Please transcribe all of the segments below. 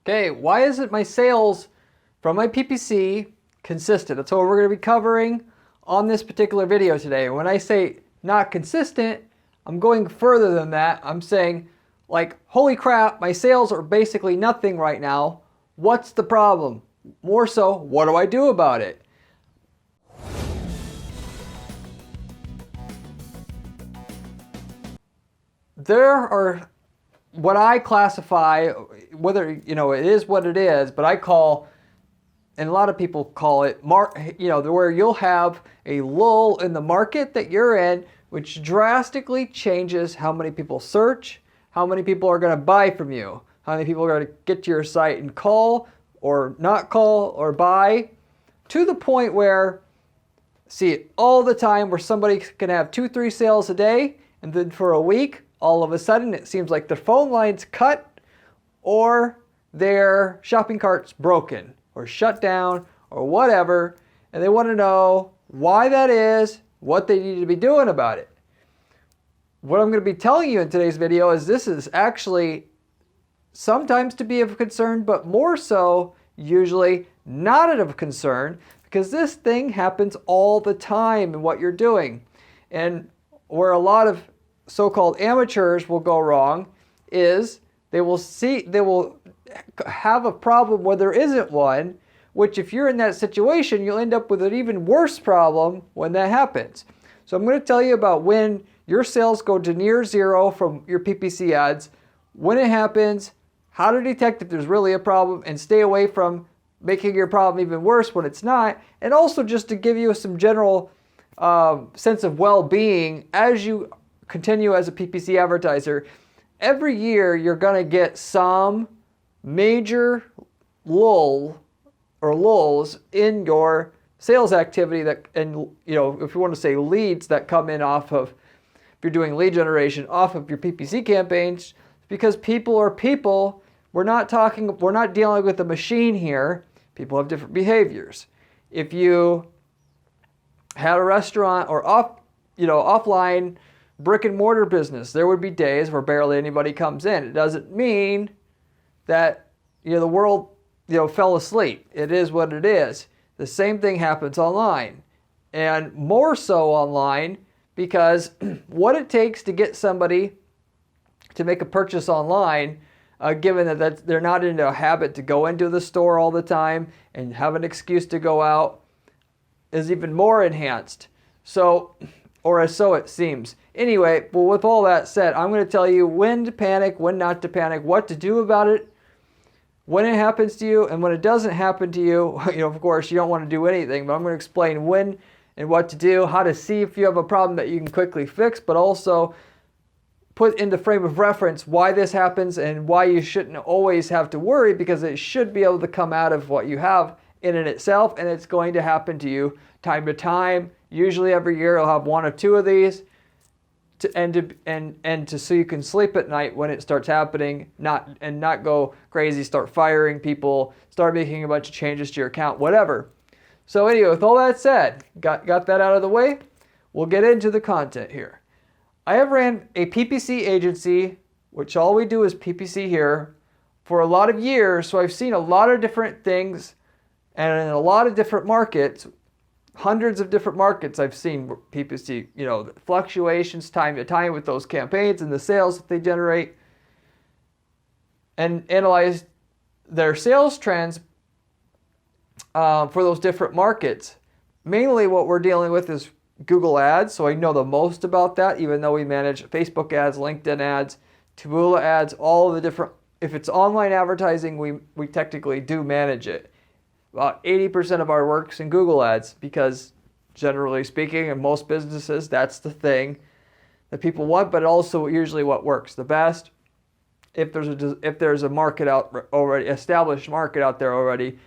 Okay, why isn't my sales from my PPC consistent? That's what we're going to be covering on this particular video today. When I say not consistent, I'm going further than that. I'm saying, like, holy crap, my sales are basically nothing right now. What's the problem? More so, what do I do about it? There are what I classify, whether it is what it is, but I call, and a lot of people call it, where you'll have a lull in the market that you're in, which drastically changes how many people search, how many people are going to buy from you, how many people are going to get to your site and call or not call or buy, to the point where, see it all the time where somebody can have 2-3 sales a day, and then for a week, all of a sudden it seems like their phone line's cut or their shopping cart's broken or shut down or whatever, and they want to know why that is, what they need to be doing about it. What I'm going to be telling you in today's video is this is actually sometimes to be of concern, but more so usually not of concern, because this thing happens all the time in what you're doing. And where a lot of so-called amateurs will go wrong is they will have a problem where there isn't one, which if you're in that situation, you'll end up with an even worse problem when that happens. So I'm going to tell you about when your sales go to near zero from your PPC ads, when it happens, how to detect if there's really a problem, and stay away from making your problem even worse when it's not, and also just to give you some general sense of well-being as you continue as a PPC advertiser. Every year you're going to get some major lull or lulls in your sales activity that, and if you want to say leads that come in off of, if you're doing lead generation off of your PPC campaigns, because people are people. We're not dealing with a machine here. People have different behaviors. If you had a restaurant or offline brick and mortar business, there would be days where barely anybody comes in. It doesn't mean that the world fell asleep. It is what it is. The same thing happens online, and more so online, because what it takes to get somebody to make a purchase online, given that they're not into a habit to go into the store all the time and have an excuse to go out, is even more enhanced. So, or so it seems. Anyway, well, with all that said, I'm going to tell you when to panic, when not to panic, what to do about it, when it happens to you, and when it doesn't happen to you. Of course, you don't want to do anything, but I'm going to explain when and what to do, how to see if you have a problem that you can quickly fix, but also put into frame of reference why this happens and why you shouldn't always have to worry, because it should be able to come out of what you have in it itself, and it's going to happen to you time to time. Usually every year you'll have 1 or 2 of these, so you can sleep at night when it starts happening, not go crazy, start firing people, start making a bunch of changes to your account, whatever. So anyway, with all that said, got that out of the way, we'll get into the content here. I have ran a PPC agency, which all we do is PPC here, for a lot of years, so I've seen a lot of different things, and in a lot of different markets, hundreds of different markets I've seen PPC, the fluctuations time to time with those campaigns and the sales that they generate, and analyze their sales trends for those different markets. Mainly what we're dealing with is Google ads, so I know the most about that, even though we manage Facebook ads, LinkedIn ads, Taboola ads, all of the different, if it's online advertising, we technically do manage it. About 80% of our work's in Google ads, because generally speaking, in most businesses, that's the thing that people want, but also usually what works the best. If there's a market out already, established market out there already,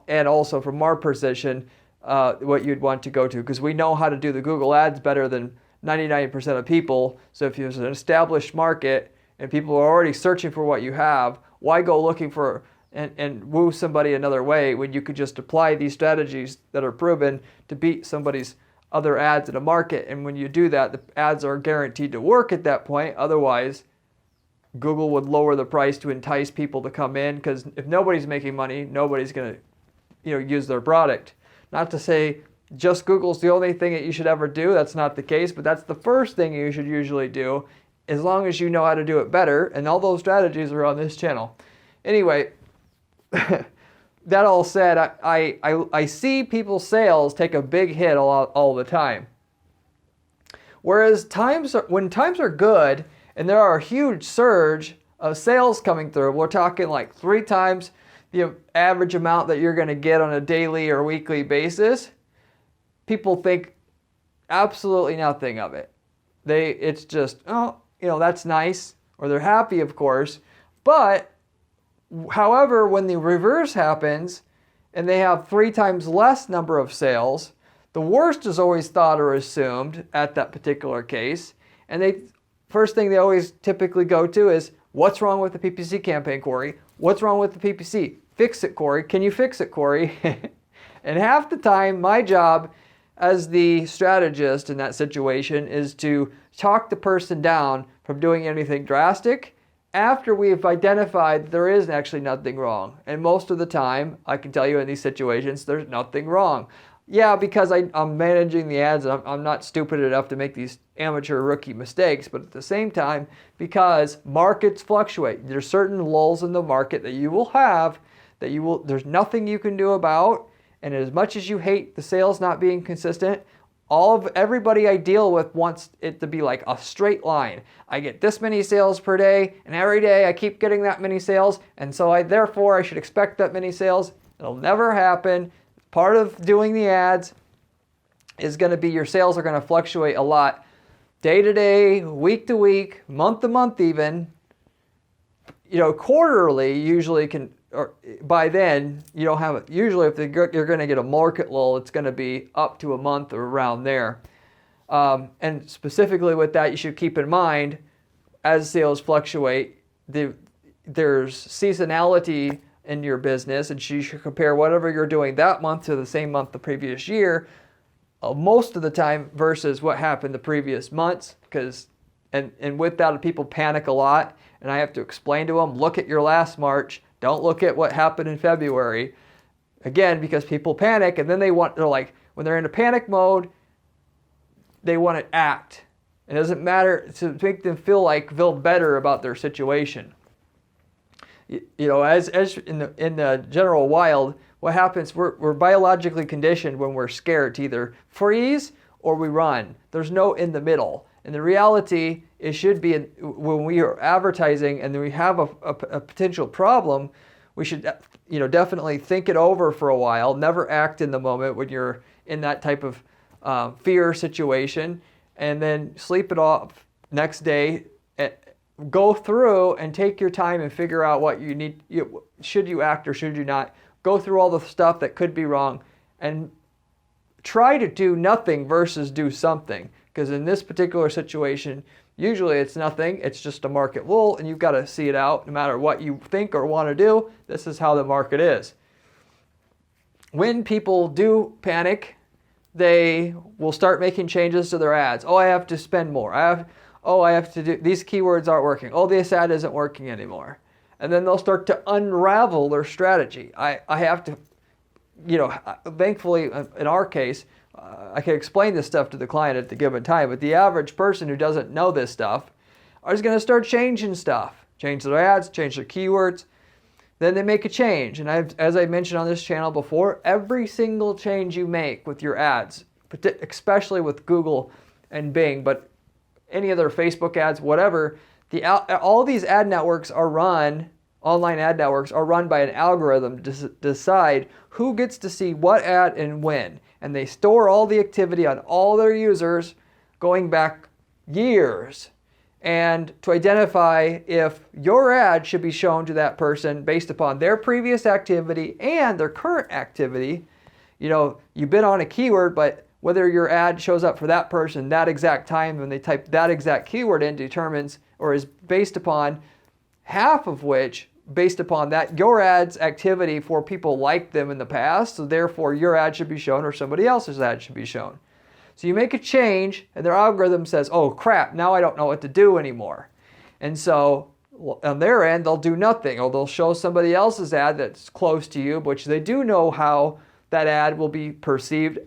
and also from our position, what you'd want to go to, because we know how to do the Google ads better than 99% of people. So if there's an established market and people are already searching for what you have, why go looking for and woo somebody another way when you could just apply these strategies that are proven to beat somebody's other ads in a market? And when you do that, the ads are guaranteed to work at that point. Otherwise, Google would lower the price to entice people to come in, because if nobody's making money, nobody's going to use their product. Not to say just Google's the only thing that you should ever do. That's not the case, but that's the first thing you should usually do, as long as you know how to do it better. And all those strategies are on this channel. Anyway, that all said, I see people's sales take a big hit all the time. Whereas when times are good and there are a huge surge of sales coming through, we're talking like 3 times the average amount that you're going to get on a daily or weekly basis, people think absolutely nothing of it. It's just, oh, that's nice, or they're happy, of course. But however, when the reverse happens and they have 3 times less number of sales, the worst is always thought or assumed at that particular case. And first thing they always typically go to is, what's wrong with the PPC campaign, Corey? What's wrong with the PPC? Fix it, Corey. Can you fix it, Corey? And half the time, my job as the strategist in that situation is to talk the person down from doing anything drastic after we've identified there is actually nothing wrong. And most of the time, I can tell you in these situations, there's nothing wrong. Yeah, because I'm managing the ads, and I'm not stupid enough to make these amateur rookie mistakes, but at the same time, because markets fluctuate. There's certain lulls in the market that you will have that there's nothing you can do about. And as much as you hate the sales not being consistent, everybody I deal with wants it to be like a straight line. I get this many sales per day, and every day I keep getting that many sales, and so therefore I should expect that many sales. It'll never happen. Part of doing the ads is going to be your sales are going to fluctuate a lot, day to day, week to week, month to month even. Quarterly usually can, or by then you don't have it. Usually if you're going to get a market lull, it's going to be up to a month or around there. And specifically with that, you should keep in mind, as sales fluctuate, there's seasonality in your business, and you should compare whatever you're doing that month to the same month the previous year, most of the time, versus what happened the previous months. And with that, people panic a lot, and I have to explain to them, look at your last March, don't look at what happened in February. Again, because people panic, and then they're like, when they're in a panic mode, they want to act. It doesn't matter to make them feel better about their situation. As in the general wild, what happens, we're biologically conditioned when we're scared to either freeze or we run. There's no in the middle. And the reality, it should be when we are advertising and we have a potential problem, we should definitely think it over for a while. Never act in the moment when you're in that type of fear situation, and then sleep it off next day. Go through and take your time and figure out what you need. Should you act or should you not? Go through all the stuff that could be wrong and try to do nothing versus do something. Because in this particular situation, usually it's nothing. It's just a market lull, and you've got to see it out no matter what you think or want to do. This is how the market is. When people do panic, they will start making changes to their ads. Oh, I have to spend more. I have to do, these keywords aren't working. Oh, this ad isn't working anymore. And then they'll start to unravel their strategy. I have to, thankfully in our case, I can explain this stuff to the client at the given time, but the average person who doesn't know this stuff is going to start changing stuff. Change their ads, change their keywords. Then they make a change. And as I mentioned on this channel before, every single change you make with your ads, especially with Google and Bing, but any other Facebook ads, whatever, all these ad networks are run, online ad networks are run by an algorithm to decide who gets to see what ad and when. And they store all the activity on all their users going back years, and to identify if your ad should be shown to that person based upon their previous activity and their current activity. You've been on a keyword, but whether your ad shows up for that person that exact time when they type that exact keyword in determines, or is based upon, half of which based upon that your ad's activity for people like them in the past, so therefore your ad should be shown or somebody else's ad should be shown. So you make a change and their algorithm says, oh crap, now I don't know what to do anymore. And so on their end, they'll do nothing, or they'll show somebody else's ad that's close to you, which they do know how that ad will be perceived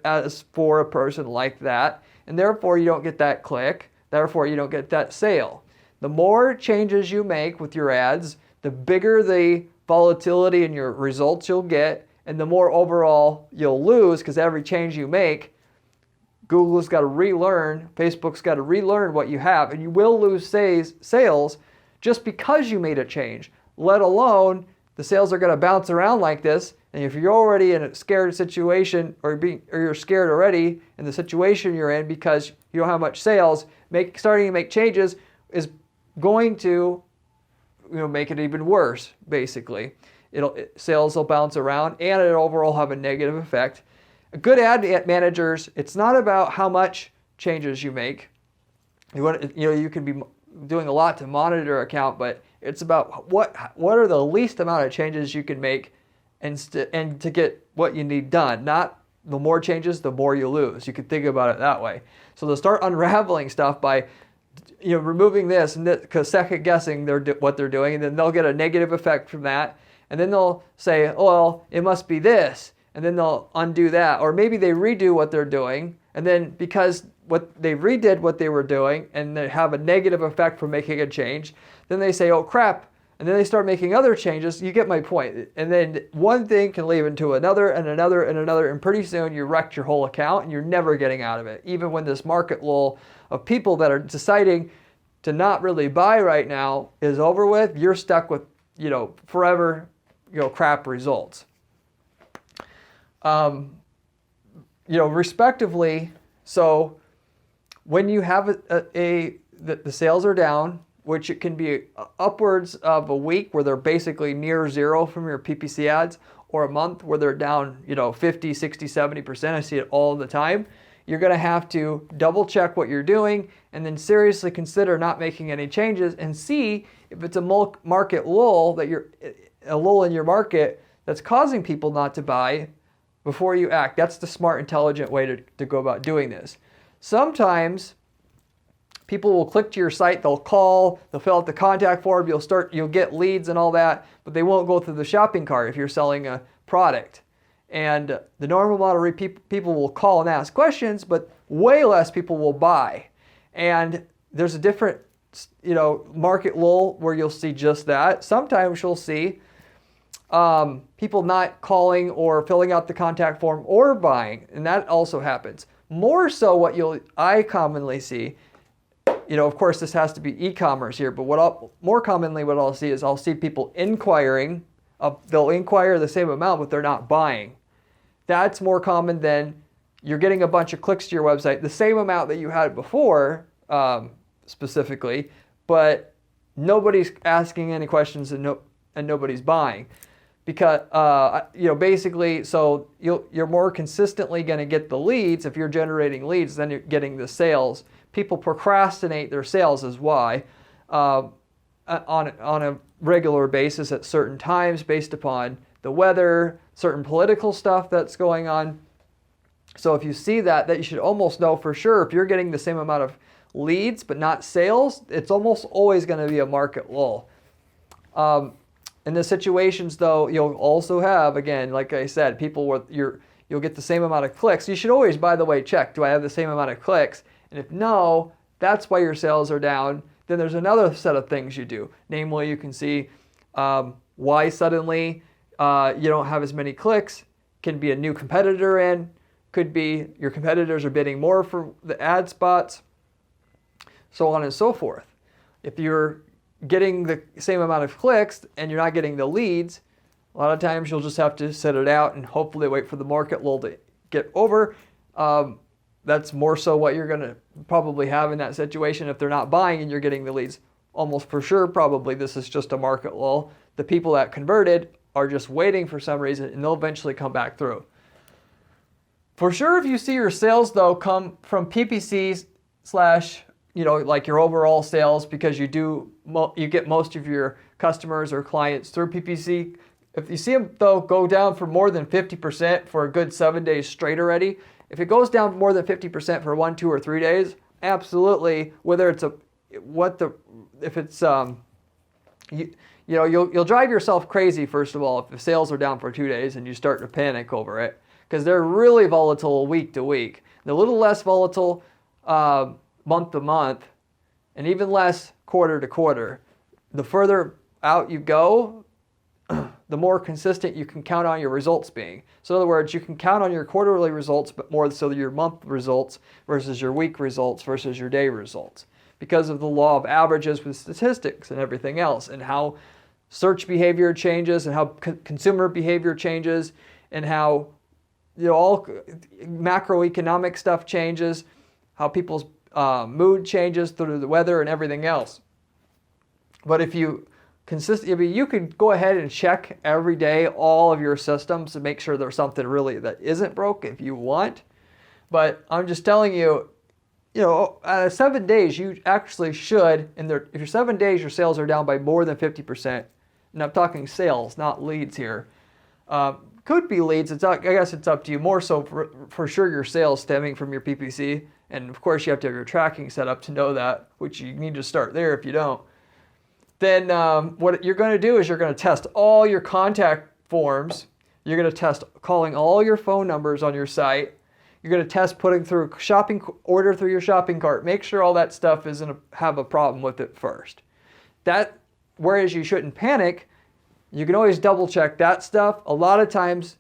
as for a person like that, and therefore you don't get that click, therefore you don't get that sale. The more changes you make with your ads, the bigger the volatility in your results you'll get, and the more overall you'll lose, because every change you make, Google's got to relearn, Facebook's got to relearn what you have, and you will lose sales just because you made a change, let alone the sales are going to bounce around like this. And if you're already in a scared situation, or you're scared already in the situation you're in because you don't have much sales, starting to make changes is going to make it even worse, basically. Sales will bounce around, and it'll overall have a negative effect. Good ad managers, it's not about how much changes you make. You can be doing a lot to monitor an account, but it's about what are the least amount of changes you can make, and to get what you need done. Not the more changes, the more you lose. You could think about it that way. So they'll start unraveling stuff by removing this and because second guessing what they're doing, and then they'll get a negative effect from that, and then they'll say, oh, well, it must be this. And then they'll undo that. Or maybe they redo what they're doing, and then because they redid what they were doing and they have a negative effect for making a change, then they say, oh crap, and then they start making other changes. You get my point. And then one thing can lead into another and another and another, and pretty soon you wrecked your whole account and you're never getting out of it. Even when this market lull of people that are deciding to not really buy right now is over with, you're stuck with, forever, crap results. Respectively, so when you have the sales are down, which it can be upwards of a week where they're basically near zero from your PPC ads, or a month where they're down, 50, 60, 70%. I see it all the time. You're going to have to double check what you're doing, and then seriously consider not making any changes, and see if it's a market lull, a lull in your market that's causing people not to buy before you act. That's the smart, intelligent way to go about doing this. Sometimes people will click to your site, they'll call, they'll fill out the contact form, you'll get leads and all that, but they won't go through the shopping cart if you're selling a product. And the normal model people will call and ask questions, but way less people will buy. And there's a different, market lull where you'll see just that. Sometimes you'll see people not calling or filling out the contact form or buying, and that also happens. More so what I commonly see, of course this has to be e-commerce here, but more commonly what I'll see is I'll see people inquiring. They'll inquire the same amount, but they're not buying. That's more common than you're getting a bunch of clicks to your website, the same amount that you had before, specifically, but nobody's asking any questions and nobody's buying. Because, basically, so you're more consistently going to get the leads if you're generating leads than you're getting the sales. People procrastinate their sales is why, on a regular basis at certain times based upon the weather, certain political stuff that's going on. So if you see that you should almost know for sure if you're getting the same amount of leads but not sales, it's almost always going to be a market lull. In the situations, though, you'll also have, again, like I said, people where you'll get the same amount of clicks. You should always, by the way, check, do I have the same amount of clicks? And if no, that's why your sales are down. Then there's another set of things you do. Namely, you can see why suddenly you don't have as many clicks. Can be a new competitor in. Could be your competitors are bidding more for the ad spots. So on and so forth. If you're getting the same amount of clicks and you're not getting the leads, a lot of times you'll just have to sit it out and hopefully wait for the market lull to get over. That's more so what you're going to probably have in that situation. If they're not buying and you're getting the leads, almost for sure probably this is just a market lull. The people that converted are just waiting for some reason, and they'll eventually come back through. For sure, if you see your sales though come from PPCs / like your overall sales, because you get most of your customers or clients through PPC. If you see them though go down for more than 50% for a good 7 days straight already, if it goes down more than 50% for 1, 2, or 3 days, absolutely. Whether it's you'll drive yourself crazy, first of all, if the sales are down for 2 days and you start to panic over it, because they're really volatile week to week. They're a little less volatile month to month, and even less quarter to quarter. The further out you go, the more consistent you can count on your results being. So in other words, you can count on your quarterly results, but more so your month results versus your week results versus your day results, because of the law of averages with statistics and everything else, and how search behavior changes and how consumer behavior changes, and how all macroeconomic stuff changes, how people's mood changes through the weather and everything else. But if you you could go ahead and check every day all of your systems to make sure there's something really that isn't broke if you want. But I'm just telling you, 7 days you actually should, if your 7 days your sales are down by more than 50%, and I'm talking sales, not leads here. Could be leads. I guess it's up to you. More so for sure your sales stemming from your PPC, and of course you have to have your tracking set up to know that, which you need to start there if you don't. Then what you're going to do is you're going to test all your contact forms. You're going to test calling all your phone numbers on your site. You're going to test putting through order through your shopping cart. Make sure all that stuff isn't have a problem with it first. Whereas you shouldn't panic, you can always double check that stuff. A lot of times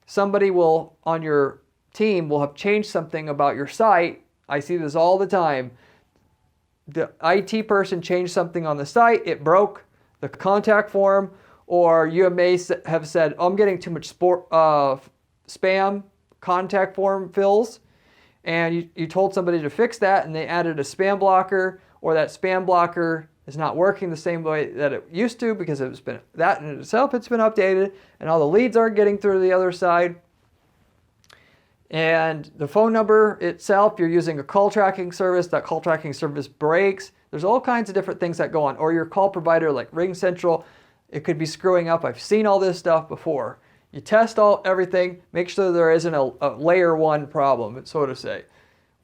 somebody on your team will have changed something about your site. I see this all the time. The IT person changed something on the site, it broke the contact form, or you may have said, I'm getting too much spam contact form fills, and you told somebody to fix that, and they added a spam blocker, or that spam blocker is not working the same way that it used to because that in itself it's been updated, and all the leads aren't getting through the other side. And the phone number itself, you're using a call tracking service. That call tracking service breaks. There's all kinds of different things that go on. Or your call provider like RingCentral, it could be screwing up. I've seen all this stuff before. You test everything, make sure there isn't a layer 1 problem, so to say.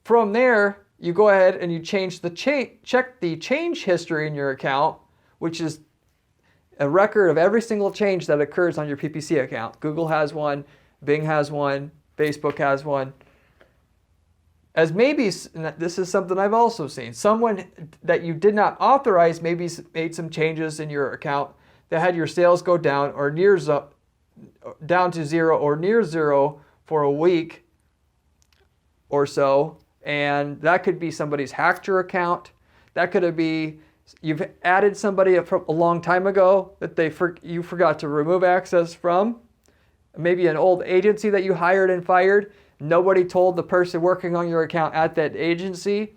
From there, you go ahead and you check the change history in your account, which is a record of every single change that occurs on your PPC account. Google has one, Bing has one, Facebook has one. As maybe, this is something I've also seen, someone that you did not authorize maybe made some changes in your account that had your sales go down or down to 0 or near 0 for a week or so. And that could be somebody's hacked your account. That could be you've added somebody a long time ago that you forgot to remove access from. Maybe an old agency that you hired and fired. Nobody told the person working on your account at that agency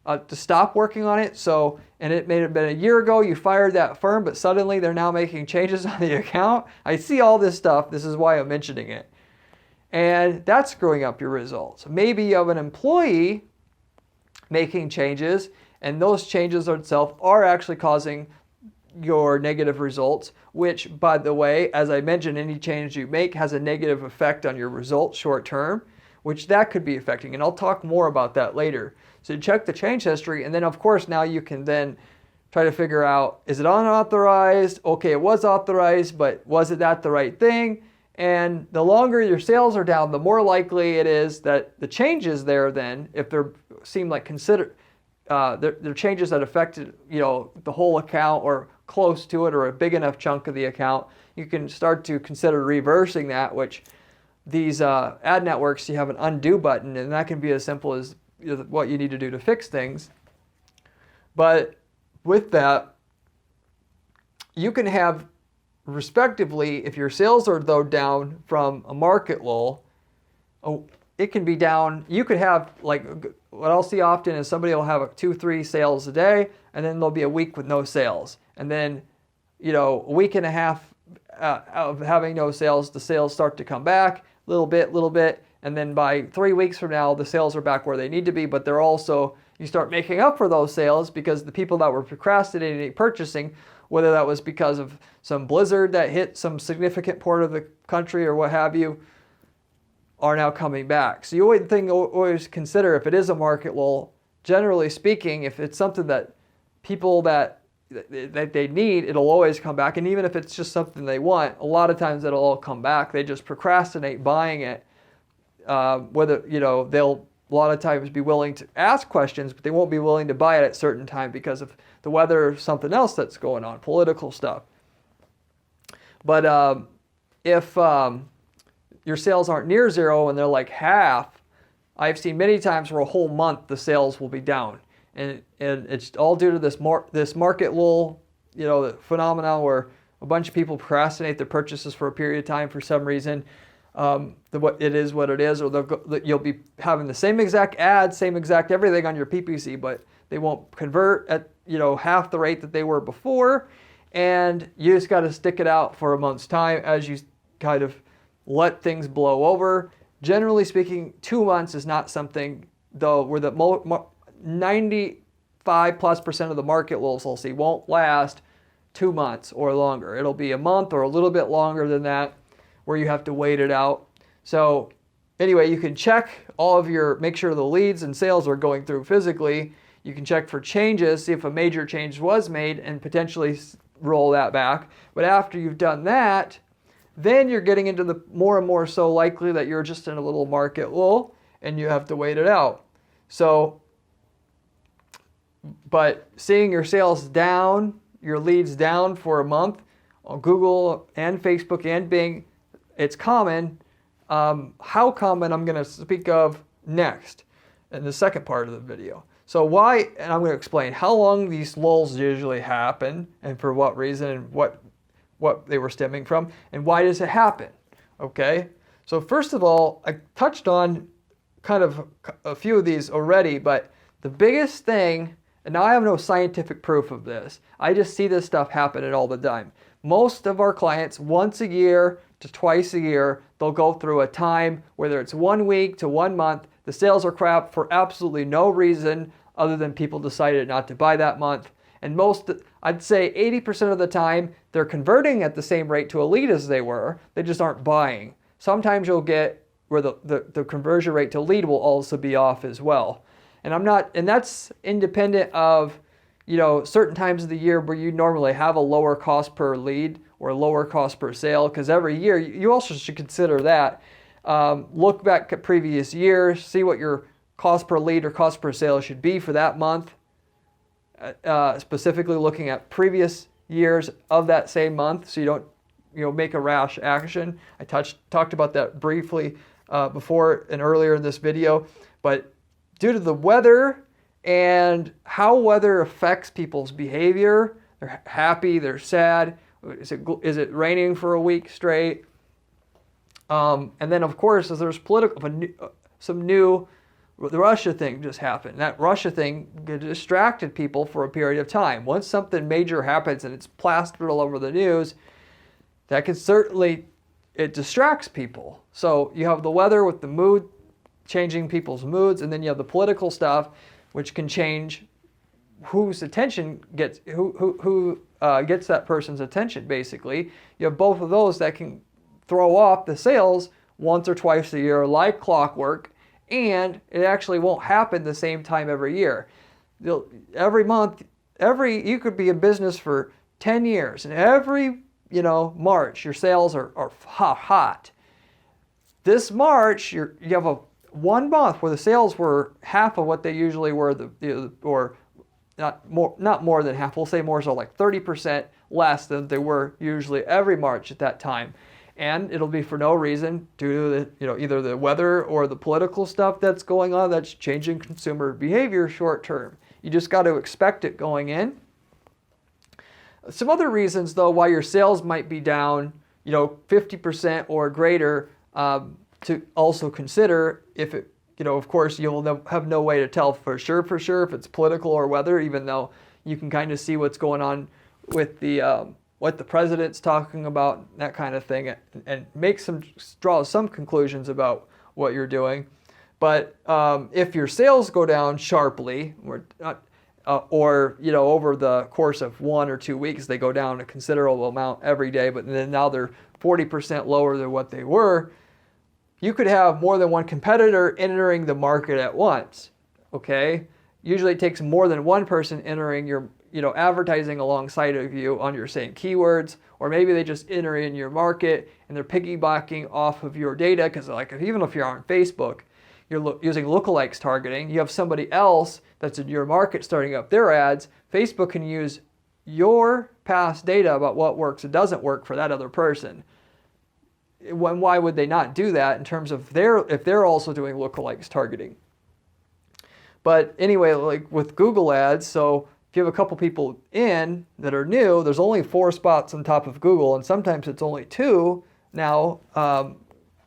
to stop working on it. And it may have been a year ago you fired that firm, but suddenly they're now making changes on the account. I see all this stuff. This is why I'm mentioning it. And that's screwing up your results. Maybe you have an employee making changes, and those changes itself are actually causing your negative results, which, by the way, as I mentioned, any change you make has a negative effect on your results short term, which that could be affecting. And I'll talk more about that later. So check the change history, and then of course now you can then try to figure out, is it unauthorized? Okay, it was authorized, but was it that the right thing? And the longer your sales are down, the more likely it is that the changes there then, if they seem like they're changes that affected the whole account or close to it or a big enough chunk of the account, you can start to consider reversing that, which these ad networks, you have an undo button, and that can be as simple as what you need to do to fix things. But with that, you can have, respectively, if your sales are though down from a market lull, it can be down. You could have, like, what I'll see often is somebody will have 2-3 sales a day, and then there'll be a week with no sales. And then, a week and a half of having no sales, the sales start to come back little bit. And then by 3 weeks from now, the sales are back where they need to be, but you start making up for those sales because the people that were procrastinating purchasing, whether that was because of some blizzard that hit some significant part of the country or what have you, are now coming back. So you always consider, if it is a market lull, generally speaking, if it's something that people that that they need, it'll always come back. And even if it's just something they want, a lot of times it'll all come back. They just procrastinate buying it. Whether, they'll a lot of times be willing to ask questions, but they won't be willing to buy it at a certain time because of the weather or something else that's going on, political stuff. But if your sales aren't near zero and they're like half, I've seen many times where a whole month the sales will be down. And it's all due to this market lull, the phenomenon where a bunch of people procrastinate their purchases for a period of time for some reason. It is what it is, or you'll be having the same exact ad, same exact everything on your PPC, but they won't convert at half the rate that they were before, and you just got to stick it out for a month's time as you kind of let things blow over. Generally speaking, 2 months is not something, though, where the 95+% of the market lulls I'll see won't last 2 months or longer. It'll be a month or a little bit longer than that, where you have to wait it out. So anyway, you can check make sure the leads and sales are going through physically. You can check for changes, see if a major change was made, and potentially roll that back. But after you've done that, then you're getting into the more and more so likely that you're just in a little market lull and you have to wait it out. So, but seeing your sales down, your leads down for a month on Google and Facebook and Bing, it's common. How common, I'm going to speak of next in the second part of the video. So why, and I'm going to explain how long these lulls usually happen and for what reason and what they were stemming from and why does it happen, okay? So first of all, I touched on kind of a few of these already, but the biggest thing, and now I have no scientific proof of this, I just see this stuff happening all the time. Most of our clients, once a year to twice a year, they'll go through a time, whether it's 1 week to 1 month, the sales are crap for absolutely no reason other than people decided not to buy that month. And I'd say 80% of the time, they're converting at the same rate to a lead as they were, they just aren't buying. Sometimes you'll get where the conversion rate to lead will also be off as well. And that's independent of, certain times of the year where you normally have a lower cost per lead or a lower cost per sale, because every year you also should consider that. Look back at previous years, see what your cost per lead or cost per sale should be for that month, specifically looking at previous years of that same month, so you don't make a rash action. I talked about that briefly before and earlier in this video, but due to the weather and how weather affects people's behavior, they're happy, they're sad. Is it raining for a week straight? And then, of course, as there's the Russia thing just happened. That Russia thing distracted people for a period of time. Once something major happens and it's plastered all over the news, that can certainly, it distracts people. So you have the weather with the mood, changing people's moods, and then you have the political stuff, which can change whose attention gets, who gets that person's attention, basically. You have both of those that can throw off the sales once or twice a year like clockwork, and it actually won't happen the same time every year. Every month, you could be in business for 10 years, and every March, your sales are hot. This March, you have a 1 month where the sales were half of what they usually were, or not more than half. We'll say more so like 30% less than they were usually every March at that time. And it'll be for no reason due to either the weather or the political stuff that's going on that's changing consumer behavior short term. You just got to expect it going in. Some other reasons though why your sales might be down 50% or greater to also consider. If it of course you'll have no way to tell for sure if it's political or weather, even though you can kind of see what's going on with the what the president's talking about, that kind of thing, and draw some conclusions about what you're doing. But if your sales go down sharply, or over the course of 1 or 2 weeks, they go down a considerable amount every day, but then now they're 40% lower than what they were, you could have more than one competitor entering the market at once, okay? Usually it takes more than one person entering advertising alongside of you on your same keywords, or maybe they just enter in your market and they're piggybacking off of your data, because like even if you're on Facebook, you're using lookalikes targeting, you have somebody else that's in your market starting up their ads. Facebook can use your past data about what works and doesn't work for that other person. Why would they not do that in terms of if they're also doing lookalikes targeting? But anyway, like with Google ads, so if you have a couple people in that are new, there's only 4 spots on top of Google, and sometimes it's only 2 now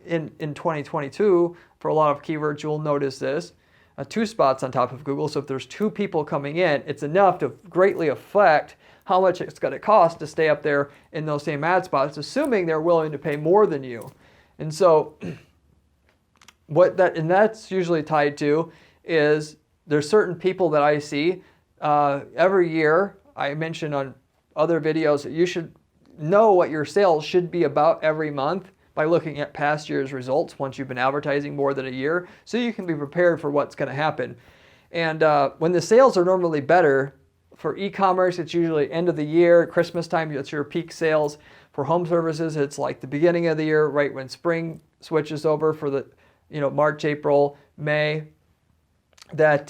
in 2022. For a lot of keywords, you'll notice this, 2 spots on top of Google. So if there's 2 people coming in, it's enough to greatly affect how much it's going to cost to stay up there in those same ad spots, assuming they're willing to pay more than you. And so that's usually tied to is there's certain people that I see every year. I mentioned on other videos that you should know what your sales should be about every month by looking at past year's results once you've been advertising more than a year, so you can be prepared for what's going to happen. And when the sales are normally better, for e-commerce, it's usually end of the year, Christmas time, it's your peak sales. For home services, it's like the beginning of the year, right when spring switches over for the March, April, May. That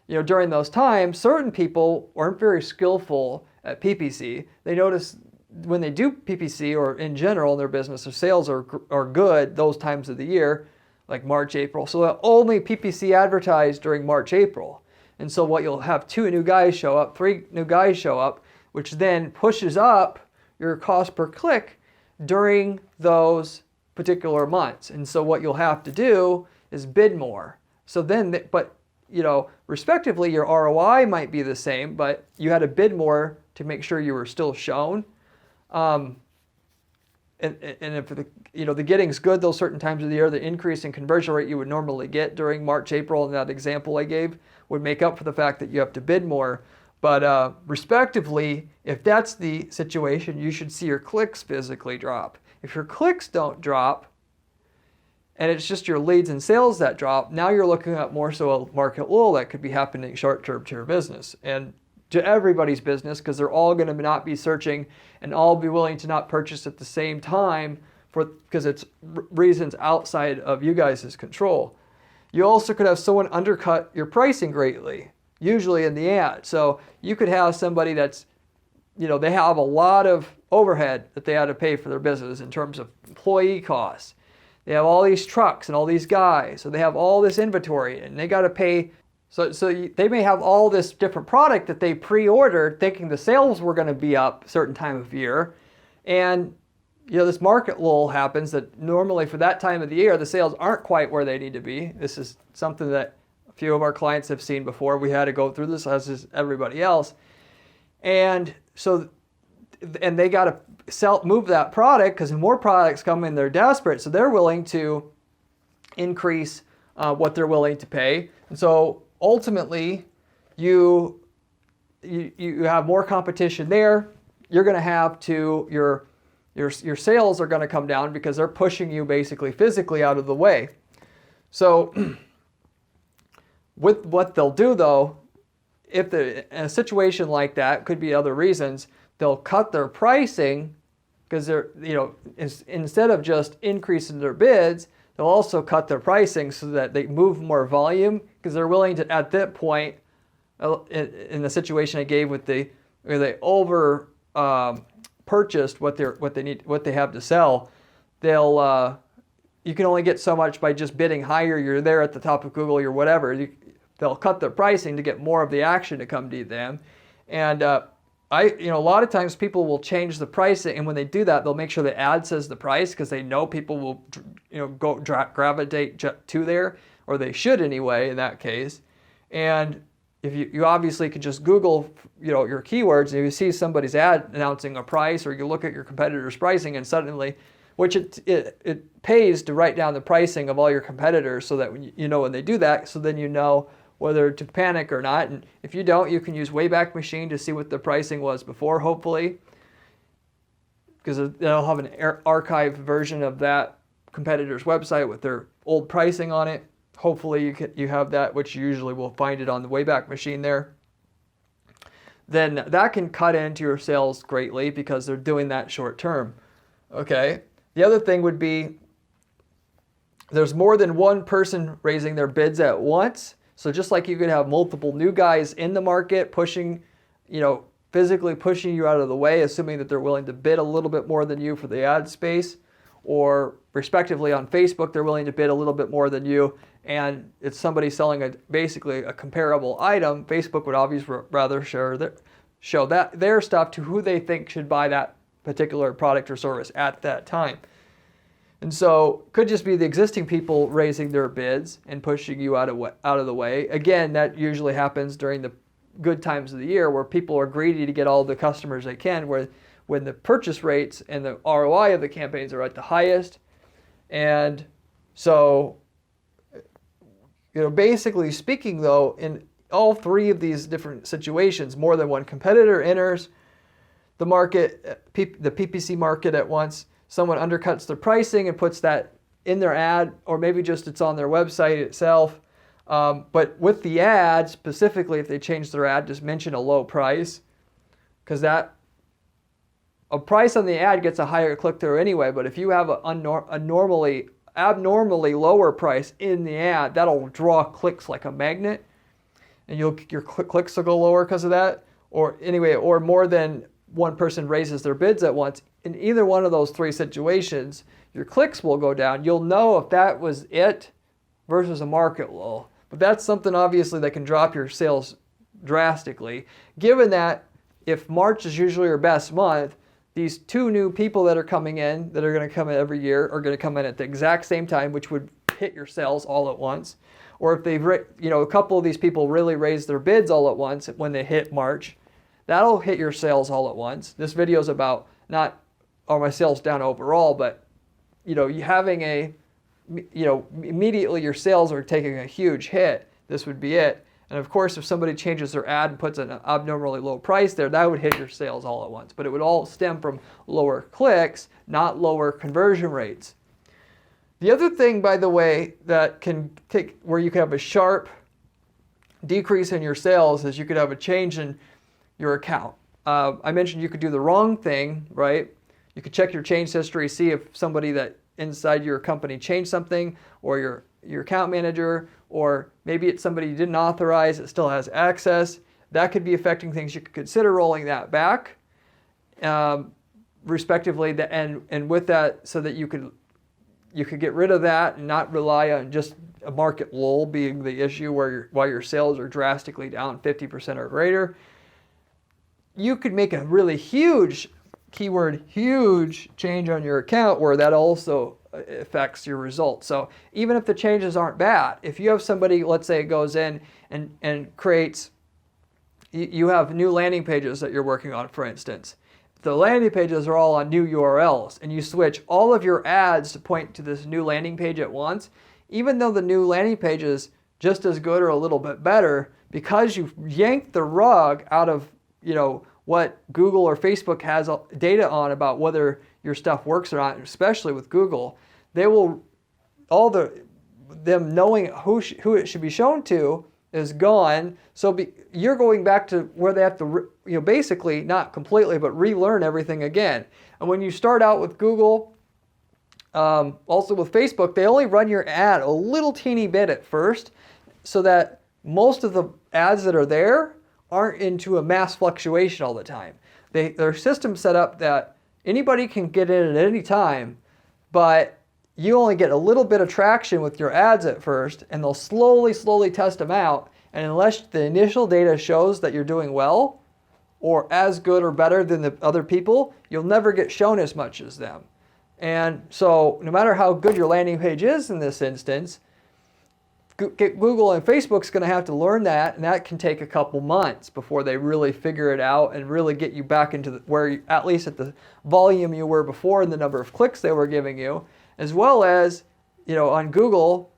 during those times, certain people aren't very skillful at PPC. They notice when they do PPC or in general in their business, their sales are good those times of the year, like March, April. So they'll only PPC advertise during March, April. And so what you'll have 2 new guys show up, 3 new guys show up, which then pushes up your cost per click during those particular months. And so what you'll have to do is bid more. So then, respectively, your ROI might be the same, but you had to bid more to make sure you were still shown. And if the getting's good those certain times of the year, the increase in conversion rate you would normally get during March, April, in that example I gave, would make up for the fact that you have to bid more. But respectively, if that's the situation, you should see your clicks physically drop. If your clicks don't drop, and it's just your leads and sales that drop, now you're looking at more so a market lull that could be happening short-term to your business and to everybody's business, because they're all going to not be searching and all be willing to not purchase at the same time because it's reasons outside of you guys' control. You also could have someone undercut your pricing greatly, usually in the ad. So you could have somebody that's, they have a lot of overhead that they had to pay for their business in terms of employee costs. They have all these trucks and all these guys, so they have all this inventory and they got to pay. So they may have all this different product that they pre-ordered thinking the sales were going to be up a certain time of year. And this market lull happens that normally for that time of the year, the sales aren't quite where they need to be. This is something that a few of our clients have seen before. We had to go through this as is everybody else. And they got to move that product because more products come in, they're desperate. So they're willing to increase what they're willing to pay. And so ultimately, you have more competition there. You're going to have your sales are going to come down because they're pushing you basically physically out of the way. So with what they'll do though, if in a situation like that, could be other reasons, they'll cut their pricing because they're, instead of just increasing their bids, they'll also cut their pricing so that they move more volume because they're willing to, at that point, in the situation I gave where they over purchased what they have to sell, you can only get so much by just bidding higher. You're there at the top of Google or whatever. They'll cut their pricing to get more of the action to come to them. And a lot of times people will change the pricing, and when they do that, they'll make sure the ad says the price because they know people will gravitate to there, or they should anyway in that case. And if you obviously could just Google your keywords and you see somebody's ad announcing a price, or you look at your competitor's pricing and suddenly, which it pays to write down the pricing of all your competitors so that when they do that, so then you know whether to panic or not. And if you don't, you can use Wayback Machine to see what the pricing was before, hopefully, because they'll have an archived version of that competitor's website with their old pricing on it. Hopefully you have that, which you usually will find it on the Wayback Machine there. then that can cut into your sales greatly because they're doing that short term. Okay. The other thing would be there's more than one person raising their bids at once. So just like you could have multiple new guys in the market pushing, physically pushing you out of the way, assuming that they're willing to bid a little bit more than you for the ad space, or respectively on Facebook, they're willing to bid a little bit more than you, and it's somebody selling basically a comparable item. Facebook would obviously rather show that their stuff to who they think should buy that particular product or service at that time. And so could just be the existing people raising their bids and pushing you out of the way. Again, that usually happens during the good times of the year where people are greedy to get all the customers they can, when the purchase rates and the ROI of the campaigns are at the highest. And so, basically speaking though, in all three of these different situations, more than one competitor enters the market, the PPC market at once. Someone undercuts their pricing and puts that in their ad, or maybe just it's on their website itself. But with the ad, specifically, if they change their ad, just mention a low price, because a price on the ad gets a higher click-through anyway. But if you have abnormally lower price in the ad, that'll draw clicks like a magnet, and your clicks will go lower because of that. Or more than one person raises their bids at once. In either one of those three situations, your clicks will go down. You'll know if that was it versus a market lull. But that's something obviously that can drop your sales drastically, given that if March is usually your best month, these two new people that are coming in, that are going to come in every year, are going to come in at the exact same time, which would hit your sales all at once. Or if they've, a couple of these people really raise their bids all at once when they hit March, that'll hit your sales all at once. This video is about not are my sales down overall, but you having immediately your sales are taking a huge hit. This would be it. And of course, if somebody changes their ad and puts an abnormally low price there, that would hit your sales all at once. But it would all stem from lower clicks, not lower conversion rates. The other thing, by the way, that can take where you can have a sharp decrease in your sales is you could have a change in your account. I mentioned you could do the wrong thing, right? You could check your change history, see if somebody that inside your company changed something, or your account manager, or maybe it's somebody you didn't authorize that still has access. That could be affecting things. You could consider rolling that back, respectively, and with that, so that you could get rid of that and not rely on just a market lull being the issue while your sales are drastically down 50% or greater. You could make a really huge, keyword huge, change on your account where that also affects your results. So even if the changes aren't bad, if you have somebody, let's say, goes in and creates, you have new landing pages that you're working on, for instance. The landing pages are all on new URLs, and you switch all of your ads to point to this new landing page at once, even though the new landing page is just as good or a little bit better, because you've yanked the rug out of what Google or Facebook has data on about whether your stuff works or not, especially with Google. They will, them knowing who it should be shown to is gone. So you're going back to where they have to, basically, not completely, but relearn everything again. And when you start out with Google, also with Facebook, they only run your ad a little teeny bit at first, so that most of the ads that are there aren't into a mass fluctuation all the time. Their system's set up that anybody can get in at any time, but you only get a little bit of traction with your ads at first, and they'll slowly test them out. And unless the initial data shows that you're doing well, or as good or better than the other people, you'll never get shown as much as them. And so no matter how good your landing page is in this instance, Google and Facebook's going to have to learn that, and that can take a couple months before they really figure it out and really get you back into at least at the volume you were before and the number of clicks they were giving you, as well as on Google.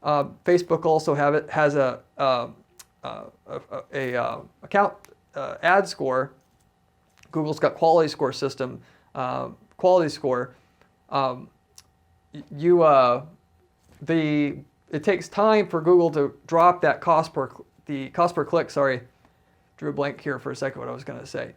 Facebook also has a account ad score. Google's got quality score system. Quality score. It takes time for Google to drop that cost per click, drew a blank here for a second what I was going to say.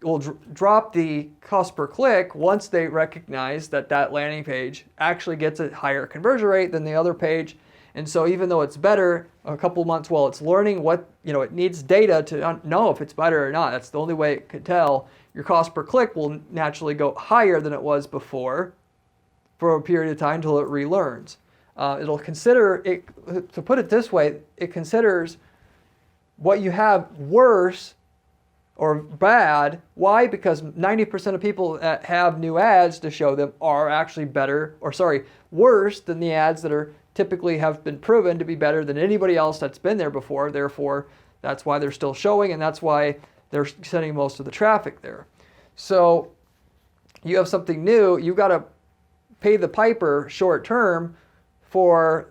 We'll drop the cost per click once they recognize that that landing page actually gets a higher conversion rate than the other page. And so even though it's better a couple months while it's learning what, it needs data to know if it's better or not. That's the only way it could tell. Your cost per click will naturally go higher than it was before for a period of time until it relearns. It'll consider it, to put it this way, it considers what you have worse or bad. Why? Because 90% of people that have new ads to show them are actually worse than the ads that are typically have been proven to be better than anybody else that's been there before. Therefore, that's why they're still showing, and that's why they're sending most of the traffic there. So you have something new, you got to pay the piper short term for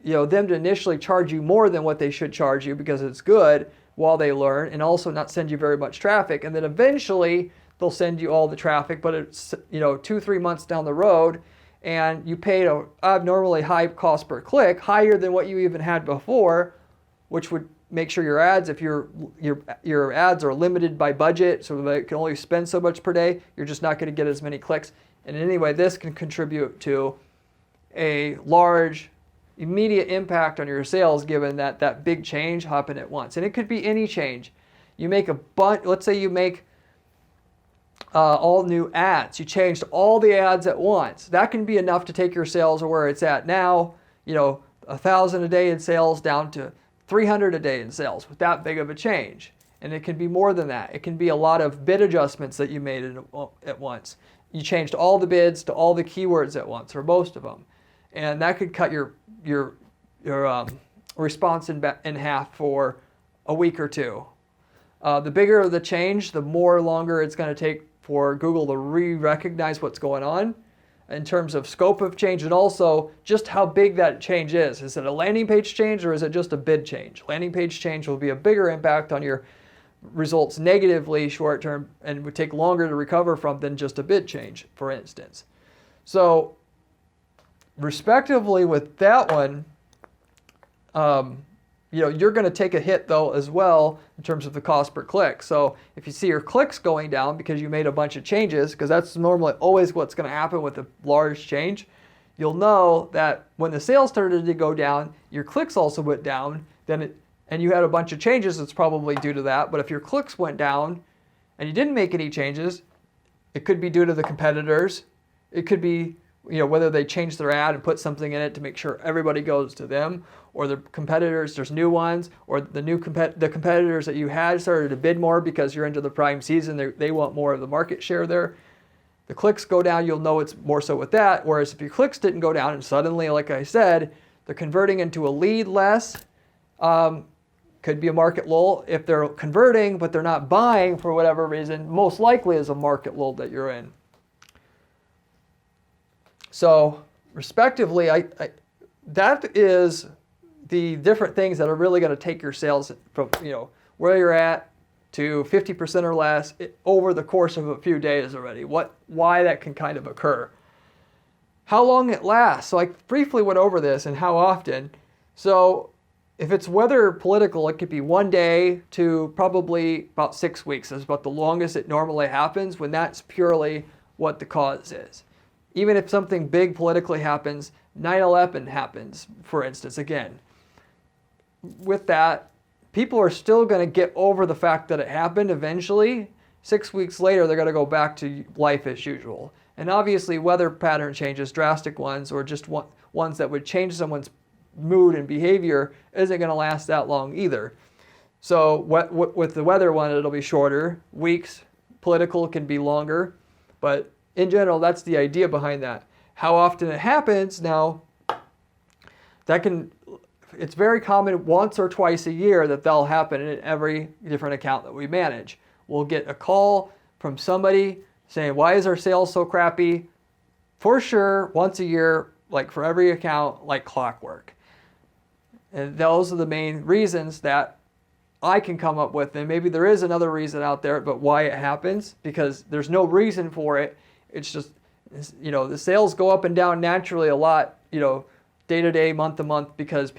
them to initially charge you more than what they should charge you because it's good while they learn, and also not send you very much traffic. And then eventually they'll send you all the traffic, but it's 2-3 months down the road, and you paid a abnormally high cost per click, higher than what you even had before, which would make sure your ads, if your ads are limited by budget, so they can only spend so much per day, you're just not going to get as many clicks. And anyway, this can contribute to a large immediate impact on your sales, given that big change happened at once. And it could be any change. You make a bunch, let's say you make all new ads. You changed all the ads at once. That can be enough to take your sales where it's at now, 1,000 a day in sales down to 300 a day in sales with that big of a change. And it can be more than that. It can be a lot of bid adjustments that you made at once. You changed all the bids to all the keywords at once, or most of them. And that could cut your response in half for a week or two. The bigger the change, the more longer it's going to take for Google to recognize what's going on in terms of scope of change, and also just how big that change is. Is it a landing page change, or is it just a bid change? Landing page change will be a bigger impact on your results negatively short term, and would take longer to recover from than just a bid change, for instance. So respectively with that one, you're going to take a hit though as well in terms of the cost per click. So if you see your clicks going down because you made a bunch of changes, because that's normally always what's going to happen with a large change, you'll know that when the sales started to go down, your clicks also went down, and you had a bunch of changes, it's probably due to that. But if your clicks went down and you didn't make any changes, it could be due to the competitors. It could be whether they changed their ad and put something in it to make sure everybody goes to them, or the competitors, there's new ones, or the competitors that you had started to bid more because you're into the prime season, they want more of the market share there. The clicks go down, you'll know it's more so with that. Whereas if your clicks didn't go down and suddenly, like I said, they're converting into a lead less, could be a market lull. If they're converting but they're not buying for whatever reason, most likely is a market lull that you're in. So respectively, that is the different things that are really going to take your sales from where you're at to 50% or less over the course of a few days already. Why that can kind of occur. How long it lasts. So I briefly went over this and how often. So if it's weather political, it could be 1 day to probably about 6 weeks. That's about the longest it normally happens, when that's purely what the cause is. Even if something big politically happens, 9/11 happens, for instance, again. With that, people are still going to get over the fact that it happened eventually. 6 weeks later, they're going to go back to life as usual. And obviously, weather pattern changes, drastic ones, or just ones that would change someone's mood and behavior, isn't going to last that long either. So with the weather one, it'll be shorter, weeks. Political can be longer, but in general, that's the idea behind that. How often it happens now, it's very common once or twice a year that that'll happen in every different account that we manage. We'll get a call from somebody saying, why is our sales so crappy? For sure, once a year, like for every account, like clockwork. And those are the main reasons that I can come up with. And maybe there is another reason out there, but why it happens, because there's no reason for it. It's just, the sales go up and down naturally a lot, day to day, month to month, because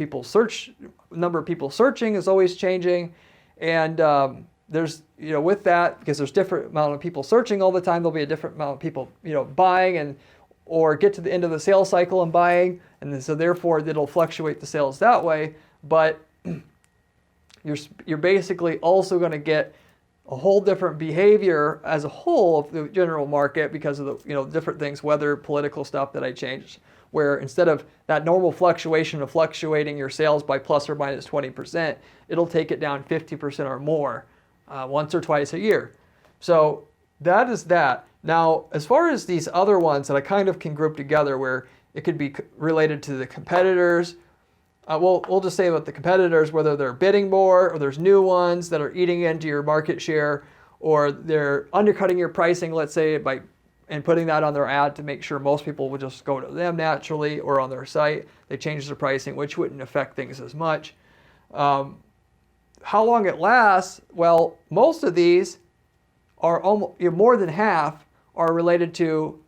number of people searching is always changing, And there's, with that, because there's different amount of people searching all the time, there'll be a different amount of people, buying or get to the end of the sales cycle and buying. And then, so therefore it'll fluctuate the sales that way. But you're basically also going to get a whole different behavior as a whole of the general market because of the different things, weather, political stuff that I changed, where instead of that normal fluctuation of fluctuating your sales by plus or minus 20%, it'll take it down 50% or more once or twice a year. So that is that. Now, as far as these other ones that I kind of can group together where it could be related to the competitors, we'll just say about the competitors, whether they're bidding more or there's new ones that are eating into your market share, or they're undercutting your pricing, let's say, and putting that on their ad to make sure most people would just go to them naturally, or on their site, they change their pricing, which wouldn't affect things as much. How long it lasts? Well, most of these are more than half are related to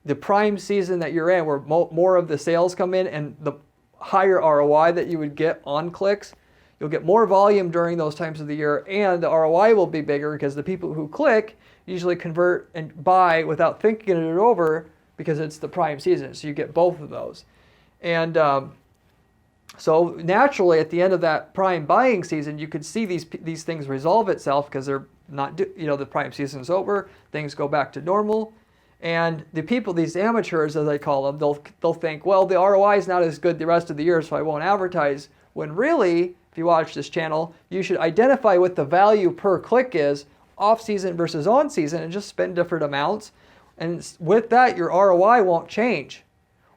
the prime season that you're in, where more of the sales come in, and the higher ROI that you would get on clicks. You'll get more volume during those times of the year, and the ROI will be bigger because the people who click usually convert and buy without thinking it over because it's the prime season. So you get both of those. And so naturally at the end of that prime buying season, you could see these things resolve itself because they're not, the prime season is over, things go back to normal. And the people, these amateurs, as I call them, they'll think, well, the ROI is not as good the rest of the year, so I won't advertise. When really, if you watch this channel, you should identify what the value per click is, off-season versus on-season, and just spend different amounts. And with that, your ROI won't change.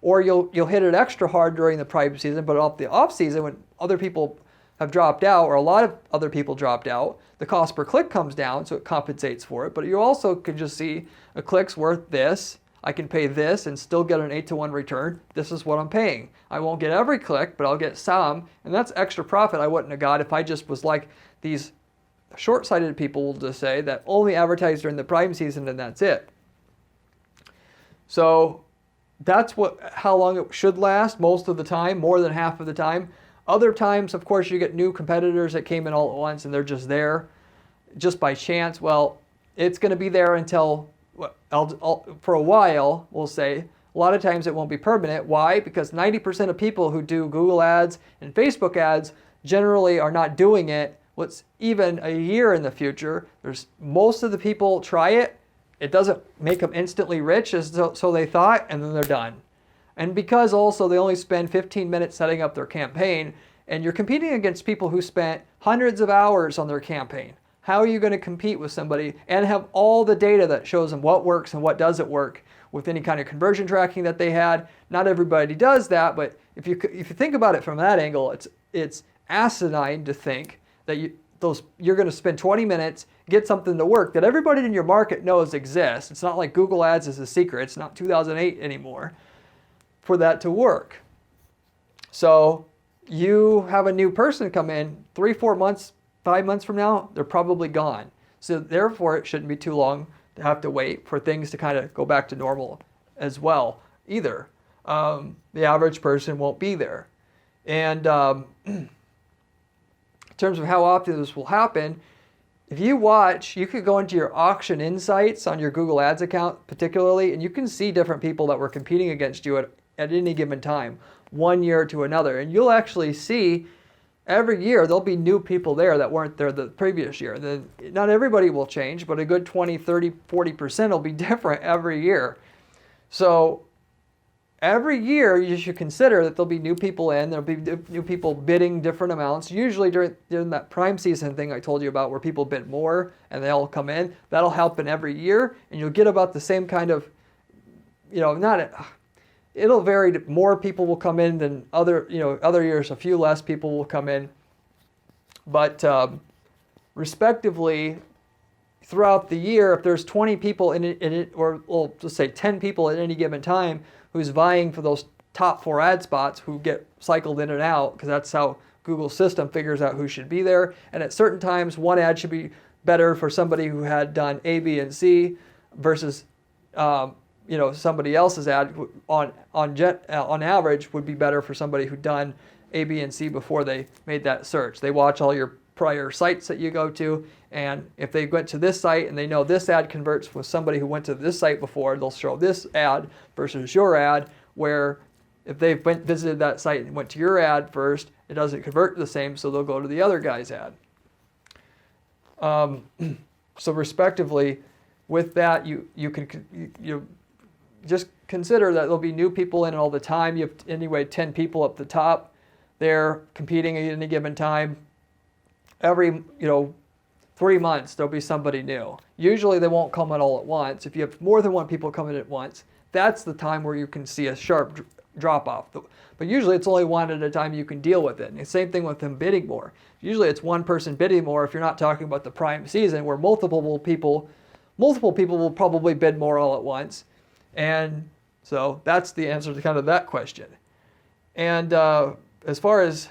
Or you'll hit it extra hard during the prime season, but off-season, when other people have dropped out, or a lot of other people dropped out, the cost per click comes down, so it compensates for it. But you also can just see a click's worth this. I can pay this and still get an 8-to-1 return. This is what I'm paying. I won't get every click, but I'll get some. And that's extra profit I wouldn't have got if I just was like these short-sighted people will just say that only advertise during the prime season and that's it. So that's how long it should last most of the time, more than half of the time. Other times, of course, you get new competitors that came in all at once and they're just there just by chance. Well, it's going to be there until, for a while, we'll say. A lot of times it won't be permanent. Why? Because 90% of people who do Google ads and Facebook ads generally are not doing it what's even a year in the future. Most of the people try it. It doesn't make them instantly rich, so they thought, and then they're done. And because also they only spend 15 minutes setting up their campaign, and you're competing against people who spent hundreds of hours on their campaign. How are you going to compete with somebody and have all the data that shows them what works and what doesn't work with any kind of conversion tracking that they had? Not everybody does that, but if you think about it from that angle, it's asinine to think that you're going to spend 20 minutes, get something to work that everybody in your market knows exists. It's not like Google Ads is a secret. It's not 2008 anymore for that to work. So you have a new person come in 3, 4 months, 5 months from now, they're probably gone. So therefore, it shouldn't be too long to have to wait for things to kind of go back to normal as well either. The average person won't be there. And in terms of how often this will happen, if you watch, you could go into your auction insights on your Google Ads account particularly, and you can see different people that were competing against you at any given time, one year to another. And you'll actually see every year there'll be new people there that weren't there the previous year. Then not everybody will change, but a good 20, 30, 40% will be different every year. So every year you should consider that there'll be new people in, there'll be new people bidding different amounts. Usually during that prime season thing I told you about where people bid more and they all come in, that'll happen every year, and you'll get about the same kind of, it'll vary. More people will come in than other years. A few less people will come in, but respectively, throughout the year, if there's 20 people in it, or we'll just say 10 people at any given time who's vying for those top 4 ad spots, who get cycled in and out, because that's how Google's system figures out who should be there. And at certain times, one ad should be better for somebody who had done A, B, and C versus somebody else's ad on average would be better for somebody who'd done A, B, and C before they made that search. They watch all your prior sites that you go to. And if they went to this site and they know this ad converts with somebody who went to this site before, they'll show this ad versus your ad, where if they've visited that site and went to your ad first, it doesn't convert the same, so they'll go to the other guy's ad. So respectively, with that, you just consider that there'll be new people in all the time. You have anyway 10 people up the top. They're competing at any given time. Every 3 months there'll be somebody new. Usually they won't come in all at once. If you have more than one people coming at once, that's the time where you can see a sharp drop off. But usually it's only one at a time you can deal with it. And the same thing with them bidding more. Usually it's one person bidding more if you're not talking about the prime season where multiple people will probably bid more all at once. And so that's the answer to kind of that question. And as far as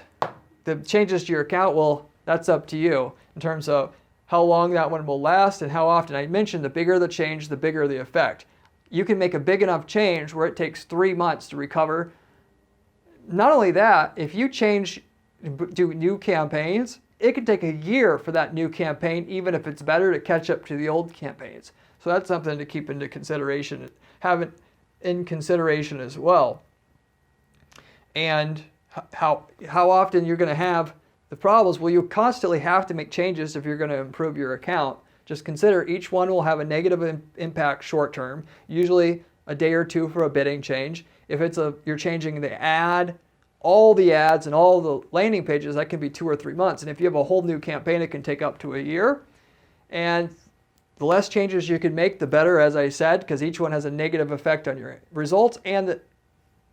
the changes to your account, well, that's up to you in terms of how long that one will last and how often. I mentioned the bigger the change, the bigger the effect. You can make a big enough change where it takes 3 months to recover. Not only that, if you do new campaigns, it can take a year for that new campaign, even if it's better, to catch up to the old campaigns. So that's something to keep into consideration, have it in consideration as well. And how often you're going to have the problems. Well, you constantly have to make changes if you're going to improve your account. Just consider each one will have a negative impact short term, usually a day or two for a bidding change. If you're changing the ad, all the ads and all the landing pages, that can be 2 or 3 months. And if you have a whole new campaign, it can take up to a year. And the less changes you can make, the better, as I said, because each one has a negative effect on your results and the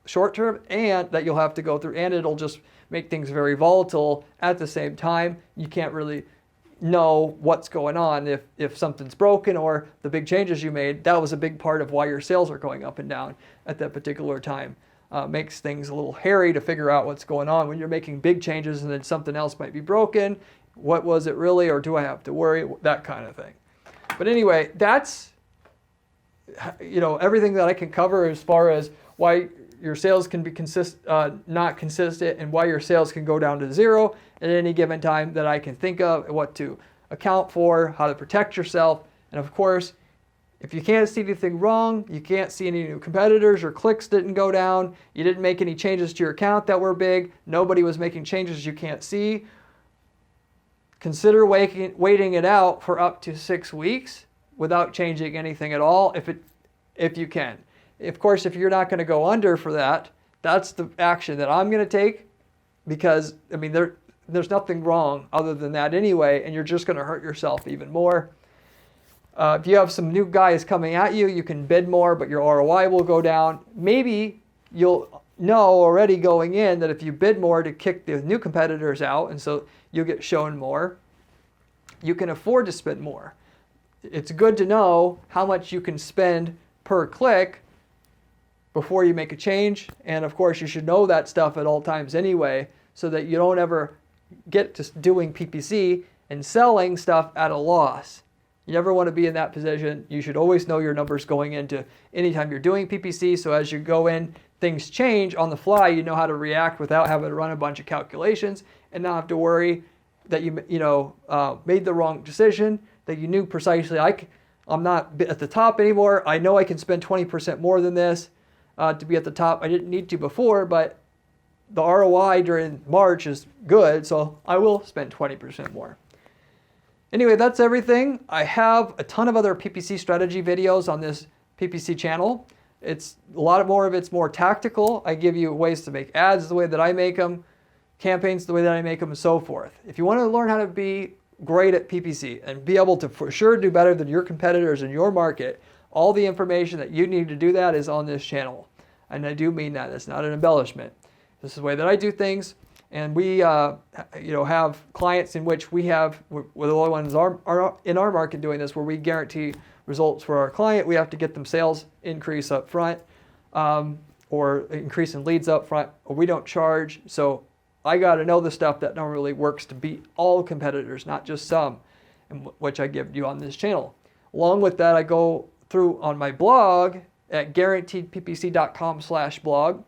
short term, and that you'll have to go through, and it'll just make things very volatile at the same time. You can't really know what's going on if something's broken or the big changes you made. That was a big part of why your sales are going up and down at that particular time. Makes things a little hairy to figure out what's going on when you're making big changes and then something else might be broken. What was it really, or do I have to worry? That kind of thing. But anyway, that's everything that I can cover as far as why your sales can be not consistent and why your sales can go down to zero at any given time that I can think of, what to account for, how to protect yourself. And of course, if you can't see anything wrong, you can't see any new competitors, your clicks didn't go down, you didn't make any changes to your account that were big, nobody was making changes you can't see, consider waiting it out for up to 6 weeks without changing anything at all if you can. Of course, if you're not going to go under for that, that's the action that I'm going to take, because there's nothing wrong other than that anyway, and you're just going to hurt yourself even more. If you have some new guys coming at you, you can bid more, but your ROI will go down. Maybe you'll know already going in that if you bid more to kick the new competitors out, and so you'll get shown more, you can afford to spend more. It's good to know how much you can spend per click before you make a change. And of course, you should know that stuff at all times anyway, so that you don't ever get to doing PPC and selling stuff at a loss. You never want to be in that position. You should always know your numbers going into anytime you're doing PPC. So as you go in, things change on the fly. You know how to react without having to run a bunch of calculations and not have to worry that you made the wrong decision, that you knew precisely, I'm not at the top anymore. I know I can spend 20% more than this to be at the top. I didn't need to before, but the ROI during March is good, so I will spend 20% more. Anyway, that's everything. I have a ton of other PPC strategy videos on this PPC channel. It's a lot more of it's more tactical. I give you ways to make ads the way that I make them, campaigns the way that I make them, and so forth. If you want to learn how to be great at PPC and be able to for sure do better than your competitors in your market, all the information that you need to do that is on this channel. And I do mean that. It's not an embellishment. This is the way that I do things. And we have clients in which we're the only ones are in our market doing this, where we guarantee results for our client. We have to get them sales increase up front or increase in leads up front, or we don't charge. So I got to know the stuff that normally works to beat all competitors, not just some, which I give you on this channel. Along with that, I go through on my blog at guaranteedppc.com/blog,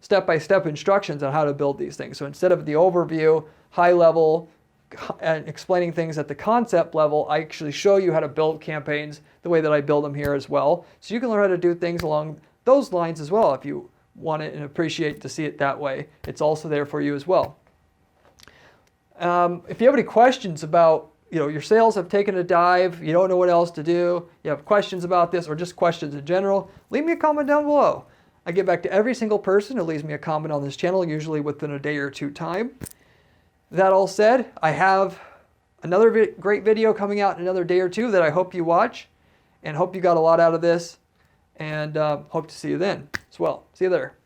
step-by-step instructions on how to build these things. So instead of the overview, high level, and explaining things at the concept level, I actually show you how to build campaigns the way that I build them here as well. So you can learn how to do things along those lines as well if you want it and appreciate to see it that way. It's also there for you as well. If you have any questions about, your sales have taken a dive, you don't know what else to do, you have questions about this or just questions in general, leave me a comment down below. I get back to every single person who leaves me a comment on this channel, usually within a day or two time. That all said, I have another great video coming out in another day or two that I hope you watch and hope you got a lot out of this, and hope to see you then as well. See you there.